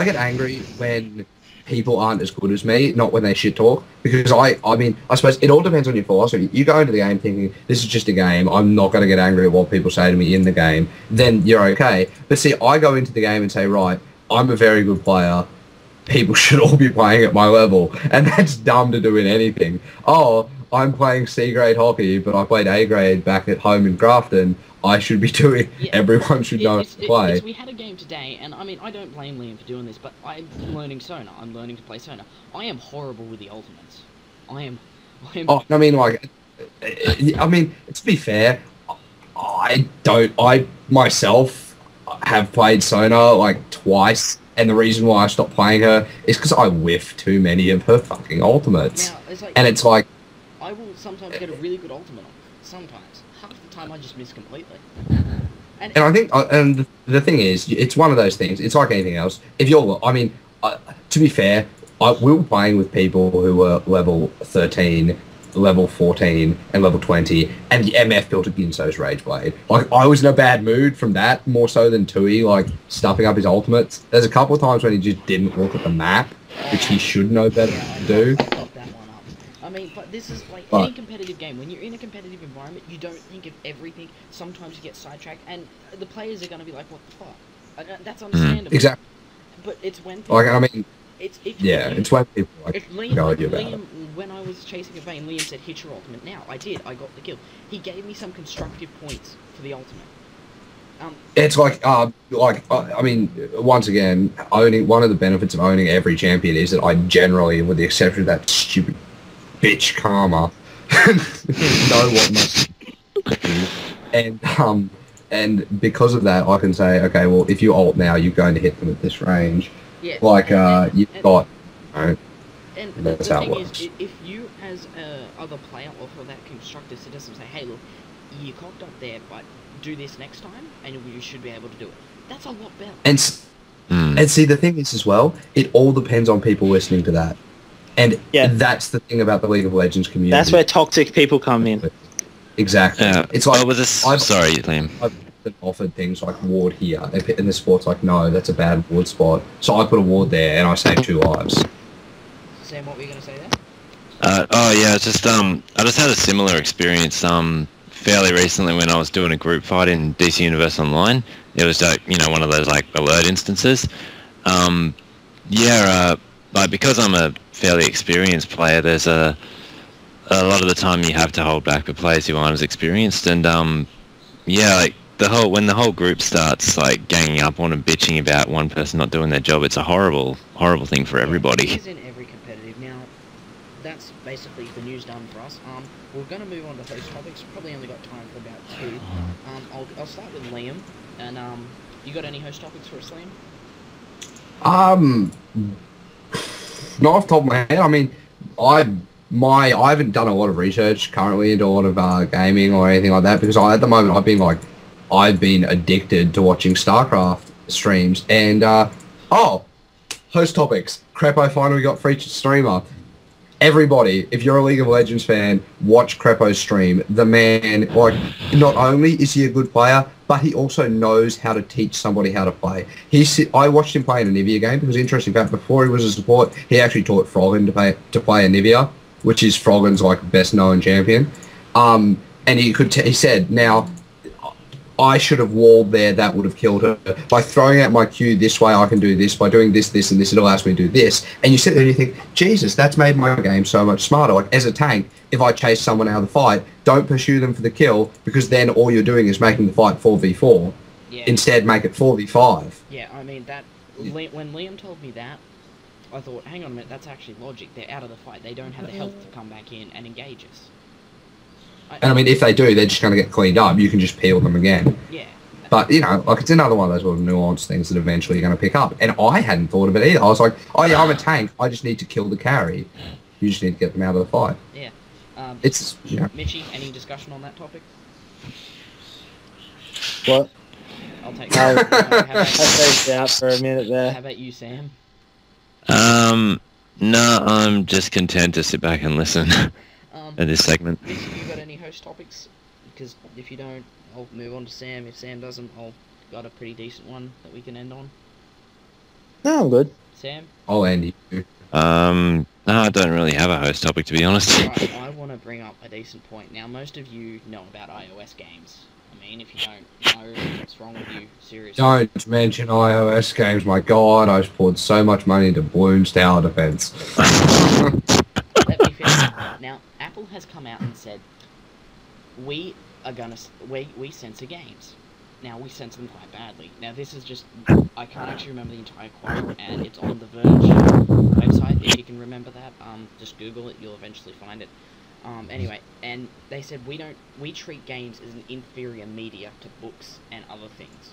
get angry when people aren't as good as me, not when they shit talk. Because I mean, I suppose it all depends on your philosophy. You go into the game thinking, this is just a game, I'm not going to get angry at what people say to me in the game, then you're okay. But see, I go into the game and say, right, I'm a very good player, people should all be playing at my level, and that's dumb to do in anything. Oh, I'm playing C grade hockey, but I played A grade back at home in Grafton. I should be doing. Yeah, everyone should know how to play. We had a game today, and I mean, I don't blame Liam for doing this, but I'm learning Sona. I'm learning to play Sona. I am horrible with the ultimates. I am. Oh, I mean, like, I mean, to be fair, I myself have played Sona like twice, and the reason why I stopped playing her is because I whiff too many of her fucking ultimates. Now, It's like I will sometimes get a really good ultimate on. Sometimes. Half the time I just miss completely. And I think, and the thing is, it's one of those things. It's like anything else. If you're, I mean, to be fair, we were playing with people who were level 13, level 14, and level 20, and the MF built against those Rageblade. Like, I was in a bad mood from that, more so than Tui, like, stuffing up his ultimates. There's a couple of times when he just didn't look at the map, which he should know better to do. I mean, but this is like any competitive game. When you're in a competitive environment, you don't think of everything. Sometimes you get sidetracked, and the players are going to be like, "What the fuck?" That's understandable. Exactly. But it's when people, like, I mean, it's when people like if Liam, go at you about it. when I was chasing a vein, Liam said, "Hit your ultimate now." I did. I got the kill. He gave me some constructive points for the ultimate. It's like, I mean, once again, owning one of the benefits of owning every champion is that I generally, with the exception of that stupid bitch Karma, know what must and because of that, I can say, okay, well, if you ult now, you're going to hit them at this range. Yeah. Like, you've got, you know, and that's the how it thing works. is, if you as a other player offer that constructive suggestion, say, "Hey, look, you cocked up there, but do this next time, and you should be able to do it." That's a lot better. And see, the thing is as well, it all depends on people listening to that. And that's the thing about the League of Legends community. That's where toxic people come in. Exactly. It's like, with this, sorry, Liam. I've been offered things like ward here, and the sport's like, no, that's a bad ward spot. So I put a ward there, and I save 2 lives. Sam, what were you going to say there? I just had a similar experience fairly recently when I was doing a group fight in DC Universe Online. It was one of those like alert instances. Like, because I'm a fairly experienced player, there's a lot of the time you have to hold back the players who aren't as experienced, and like when the whole group starts like ganging up on and bitching about one person not doing their job, it's a horrible thing for everybody. It is in every competitive. Now, that's basically the news done for us. We're going to move on to host topics. Probably only got time for about 2. I'll start with Liam, and you got any host topics for us, Liam? Not off the top of my head. I mean, I haven't done a lot of research currently into a lot of gaming or anything like that, because at the moment I've been addicted to watching StarCraft streams. And host topics. Crepo finally got featured streamer. Everybody, if you're a League of Legends fan, watch Crepo's stream. The man, like, not only is he a good player, but he also knows how to teach somebody how to play. I watched him play in a Nivea game, because interesting fact, before he was a support, he actually taught Froggen to play a Nivea, which is Froggen's like best known champion. And he said, now, I should have walled there, that would have killed her. By throwing out my Q this way, I can do this. By doing this, this, and this, it allows me to do this. And you sit there and you think, Jesus, that's made my game so much smarter. Like, as a tank, if I chase someone out of the fight, don't pursue them for the kill, because then all you're doing is making the fight 4v4. Yeah. Instead, make it 4v5. Yeah, I mean, when Liam told me that, I thought, hang on a minute, that's actually logic. They're out of the fight. They don't have the health to come back in and engage us. And I mean, if they do, they're just going to get cleaned up. You can just peel them again. Yeah. But, like, it's another one of those little nuanced things that eventually you're going to pick up. And I hadn't thought of it either. I was like, oh yeah, I'm a tank. I just need to kill the carry. You just need to get them out of the fight. Yeah. It's, Mitchie, any discussion on that topic? What? I'll take I that. phased out for a minute How there. about you, Sam? No, I'm just content to sit back and listen at this segment. Mitchie, you got any host topics? Because if you don't, I'll move on to Sam. If Sam doesn't, I've got a pretty decent one that we can end on. No, I'm good. Sam? Oh, Andy. No, I don't really have a host topic, to be honest. Right, I want to bring up a decent point. Now, most of you know about iOS games. I mean, if you don't know, what's wrong with you? Seriously. Don't mention iOS games. My God, I've poured so much money into Bloons Tower Defense. Let me finish. Now, Apple has come out and said, we censor games. Now, we censor them quite badly. Now, this is just, I can't actually remember the entire quote, and it's on the Verge website, if you can remember that. Just Google it, you'll eventually find it. Anyway, and they said we treat games as an inferior media to books and other things.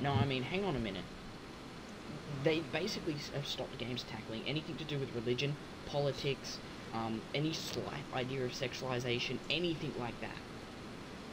No, I mean, hang on a minute. They basically have stopped games tackling anything to do with religion, politics, any slight idea of sexualization, anything like that.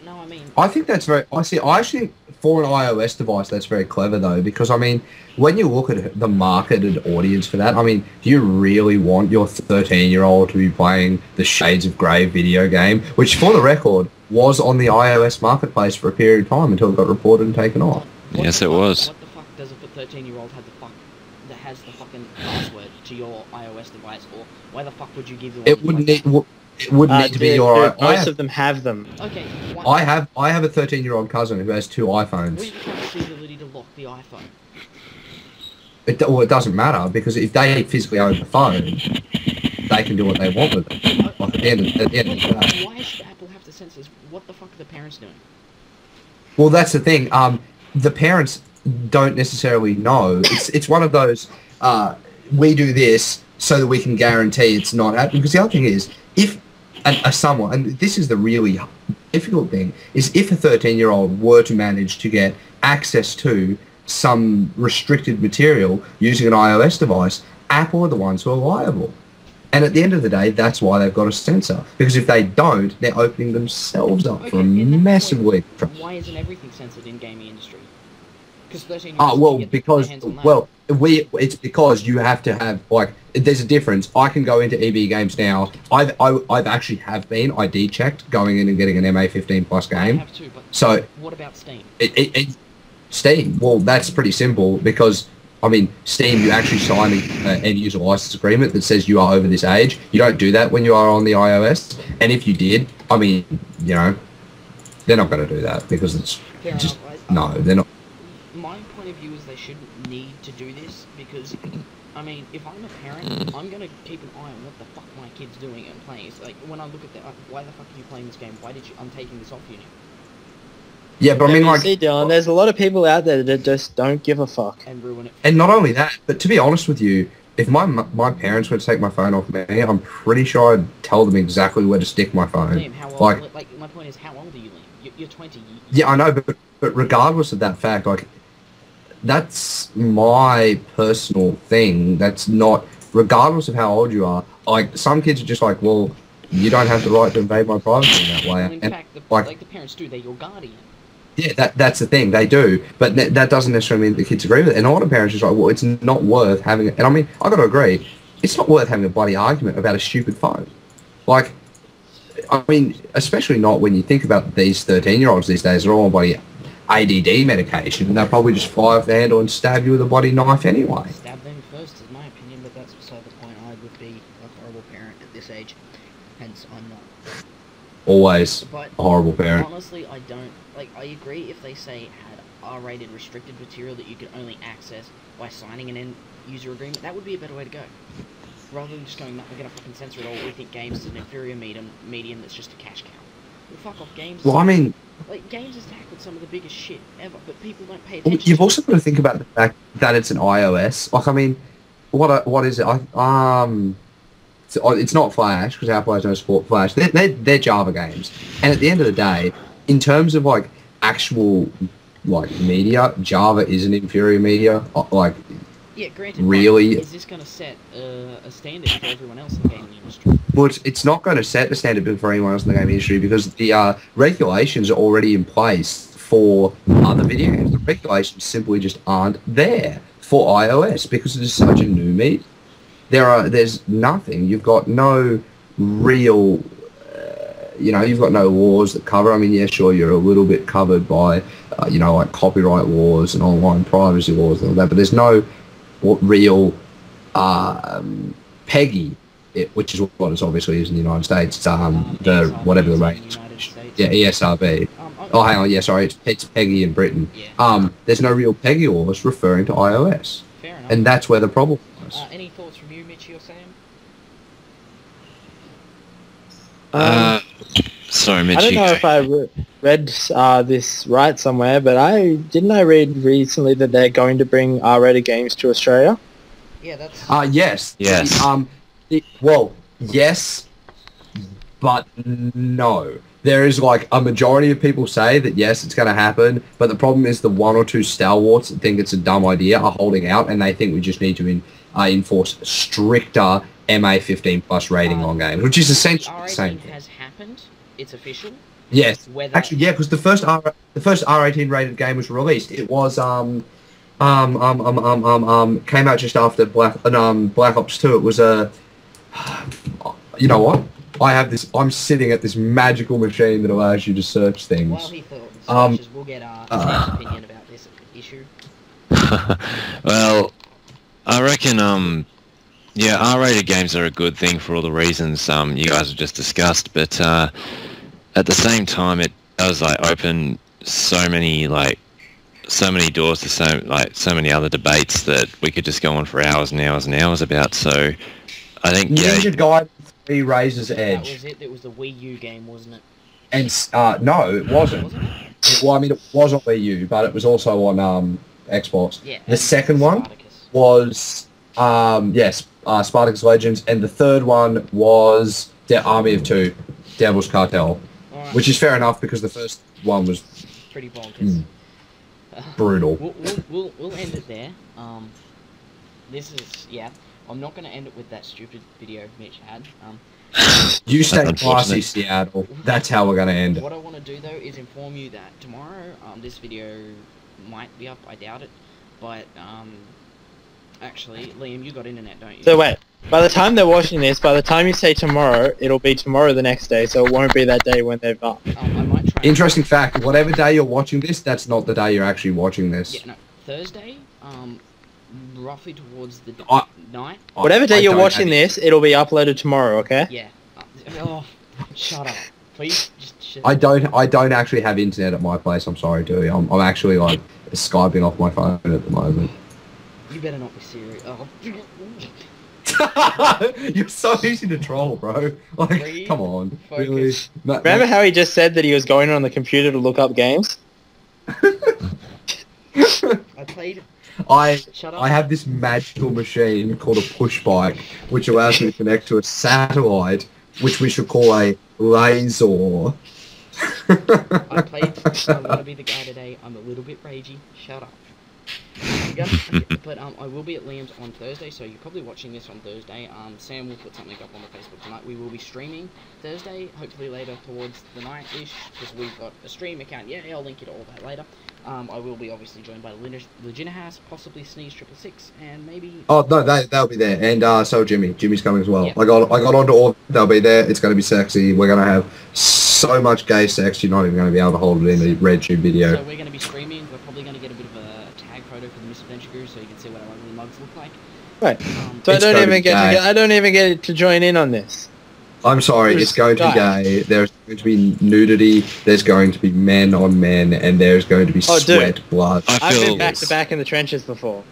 No, I mean... I think that's very... I actually, for an iOS device, that's very clever, though, because, I mean, when you look at the marketed audience for that, I mean, do you really want your 13-year-old to be playing the Shades of Grey video game, which, for the record, was on the iOS marketplace for a period of time until it got reported and taken off? Yes, it was. What the fuck does a 13-year-old have that has the fucking password to your iOS device, or why the fuck would you give them... It wouldn't need... It would need to be your... Most of them have them. Okay, I have a 13-year-old cousin who has 2 iPhones. we have the ability to lock the iPhone. It doesn't matter, because if they physically own the phone, they can do what they want with it. Like, at the end of the day. Why should Apple have to censor this? What the fuck are the parents doing? Well, that's the thing. The parents don't necessarily know. It's one of those, we do this so that we can guarantee it's not happening. Because the other thing is, if someone, and this is the really difficult thing, is if a 13-year-old were to manage to get access to some restricted material using an iOS device, Apple are the ones who are liable. And at the end of the day, that's why they've got a censor. Because if they don't, they're opening themselves up for a massive week. Why isn't everything censored in gaming industry? Because 13 it's because you have to have, like, there's a difference. I can go into EB Games now. I've actually been ID checked going in and getting an MA15 plus game. I have too, but so what about Steam? Steam, well, that's pretty simple because, I mean, Steam, you actually sign an end-user license agreement that says you are over this age. You don't do that when you are on the iOS. And if you did, I mean, you know, they're not going to do that because it's just, no, they're not. My point of view is they shouldn't need to do this because, I mean, if I'm a parent, I'm going to keep an eye on what the fuck my kid's doing and playing. It's like, when I look at that, why the fuck are you playing this game? I'm taking this off you now. Yeah, but I mean, like... See, Dylan, there's a lot of people out there that just don't give a fuck. And ruin it. And not only that, but to be honest with you, if my parents were to take my phone off me, I'm pretty sure I'd tell them exactly where to stick my phone. Liam, how old, like, my point is, how old are you, Liam? You're 20. Yeah, I know, but regardless of that fact, like, that's my personal thing. That's not... Regardless of how old you are, like, some kids are just like, well, you don't have the right to invade my privacy in that way. Well, in fact, the parents do. They're your guardian. Yeah, that's the thing. They do. But that doesn't necessarily mean the kids agree with it. And a lot of parents are just like, well, it's not worth having it. And I mean, I've got to agree, it's not worth having a bloody argument about a stupid phone. Like, I mean, especially not when you think about these 13-year-olds these days, they're all on bloody ADD medication, and they'll probably just fly off the handle and stab you with a bloody knife anyway. Stab them first is my opinion, but that's beside the point. I would be a horrible parent at this age, hence I'm not. Always But a horrible parent. honestly, I don't... Like, I agree if they say had R-rated restricted material that you could only access by signing an end-user agreement, that would be a better way to go. Rather than just going, no, we're going to fucking censor it all, we think games is an inferior medium that's just a cash cow. Well, fuck off, games. Well, I mean... Like, games has tackled some of the biggest shit ever, but people don't pay Well, attention you've to also got to think about the fact that it's an iOS. Like, I mean, what is it? It's not Flash, because our players don't support Flash. They're Java games. And at the end of the day, in terms of, like, actual, like, media, Java is an inferior media. Like, Yeah, granted, really... is this going to set a standard for everyone else in the gaming industry? But it's not going to set the standard for anyone else in the gaming industry because the regulations are already in place for other video games. The regulations simply just aren't there for iOS because it is such a new medium. There's nothing. You've got no real, you've got no laws that cover. I mean, yeah, sure, you're a little bit covered by, like copyright laws and online privacy laws and all that, but there's no what real PEGI, which is what it obviously is in the United States. It's the whatever the rate is. Yeah, ESRB. Oh, hang on. Yeah, sorry. It's PEGI in Britain. Yeah. There's no real PEGI laws referring to iOS, Fair enough. and that's where the problem was. Any thoughts from you, Mitch, or Sam? Sorry, Mitch. I don't you know go. if I read this right somewhere, but I read recently that they're going to bring R-rated games to Australia. Yeah, that's... Yes. Yes. Well, yes, but no. There is like a majority of people say that yes, it's going to happen, but the problem is the one or two stalwarts that think it's a dumb idea are holding out, and they think we just need to enforce stricter MA15 plus rating on games, which is essentially the same R18 thing. has happened. It's official. Yes, Whether... actually, yeah, because the first R18 rated game was released. It was came out just after Black Ops 2. It was a you know what? I'm sitting at this magical machine that allows you to search things. While he thought, we'll get Sam's opinion about this issue. Well, I reckon, yeah, R-rated games are a good thing for all the reasons you guys have just discussed, but at the same time, it does like open so many doors to so many other debates that we could just go on for hours and hours and hours about. So I think Ninja Gaiden 3 Razor's That Edge. was it. It was the Wii U game, wasn't it? And no, it wasn't. Wasn't it? Well, I mean, it was on Wii U, but it was also on Xbox. Yeah. The second one Spartacus. was Spartacus Legends, and the third one was the Army of Two, Devil's Cartel, Alright, which is fair enough because the first one was pretty bonkers. brutal. We'll end it there. This is I'm not going to end it with that stupid video Mitch had. You stay That's classy, unfortunate. Seattle. That's how we're going to end it. What I want to do though is inform you that tomorrow this video might be up. I doubt it, but actually, Liam, you got internet, don't you? So wait, by the time they're watching this, by the time you say tomorrow, it'll be tomorrow the next day, so it won't be that day when they've up. I might try. Interesting fact, whatever day you're watching this, that's not the day you're actually watching this. Yeah, no, Thursday. Roughly towards the night. Whatever day I you're don't watching have- this, it'll be uploaded tomorrow, okay? Yeah. Oh, shut up, please. Just shut I don't actually have internet at my place. I'm sorry, Dewey. I'm actually like Skyping off my phone at the moment. You better not be serious. Oh. You're so easy to troll, bro. Like, Breathe, come on, focus. really? No, Remember how he just said that he was going on the computer to look up games? I played. Shut up. I have this magical machine called a push bike, which allows me to connect to a satellite, which we should call a laser. I played. I want to be the guy today. I'm a little bit ragey. Shut up. But I will be at Liam's on Thursday, so you're probably watching this on Thursday. Sam will put something up on the Facebook tonight. We will be streaming Thursday, hopefully later towards the night-ish, because we've got a stream account. Yeah, I'll link you to all that later. I will be obviously joined by Leginahas, possibly Sneeze666, and maybe... Oh no, they'll be there, and so Jimmy. Jimmy's coming as well. Yeah. I got onto all. They'll be there. It's going to be sexy. We're going to have so much gay sex. You're not even going to be able to hold it in a RedTube video. So we're going to be streaming. We're probably going to get a bit of a tag photo for the Misadventure Guru, so you can see what our ugly mugs look like. Right. Um, So I It's don't gonna even be get gay. I don't even get to join in on this. I'm sorry, There's it's going to be guys. gay. There's going to be nudity. There's going to be men on men, and there's going to be Oh, dude. sweat, blood. I I've been feel back to back in the trenches before.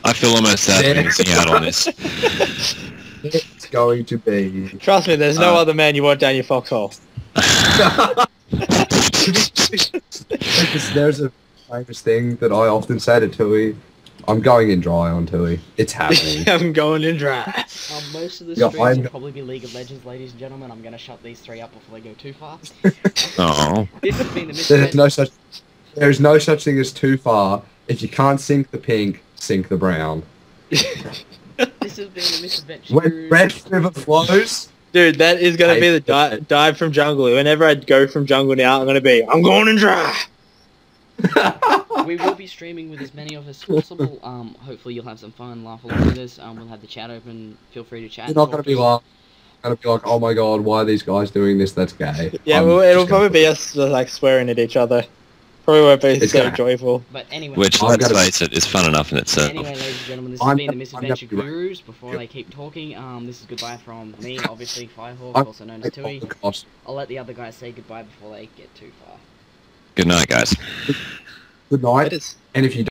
I feel almost sad Yeah. for missing out on this. It's going to be. Trust me, there's no other man you want down your foxhole. Because there's a famous thing that I often say to Tui. I'm going in dry on Tui. It's happening. I'm going in dry. most of the Yeah, streams I'm- will probably be League of Legends, ladies and gentlemen. I'm going to shut these three up before they go too far. Oh, This has been the There's no such thing as too far. If you can't sink the pink, sink the brown. This has been the Misadventure When Guru. Red River flows, Dude, that is going to Hey, be the dive from jungle. Whenever I go from jungle now, I'm going to be, I'm going in dry. We will be streaming with as many of us as possible. Hopefully you'll have some fun, laugh along with us. We'll have the chat open. Feel free to chat. you're not going to be like, oh my god, why are these guys doing this? That's gay. Yeah, I'm well, just it'll gonna- probably be us like swearing at each other. probably won't be It's so gonna- joyful. But anyway. Which, I've let's gotta- face it, is fun enough in itself. Anyway, ladies and gentlemen, this I'm has been the gonna- Misadventure I'm gonna be right. Gurus. Before they keep talking, this is goodbye from me, obviously, Firehawk, also known as Tui. I'll let the other guys say goodbye before they get too far. Good night, guys. Good night. It is. And if you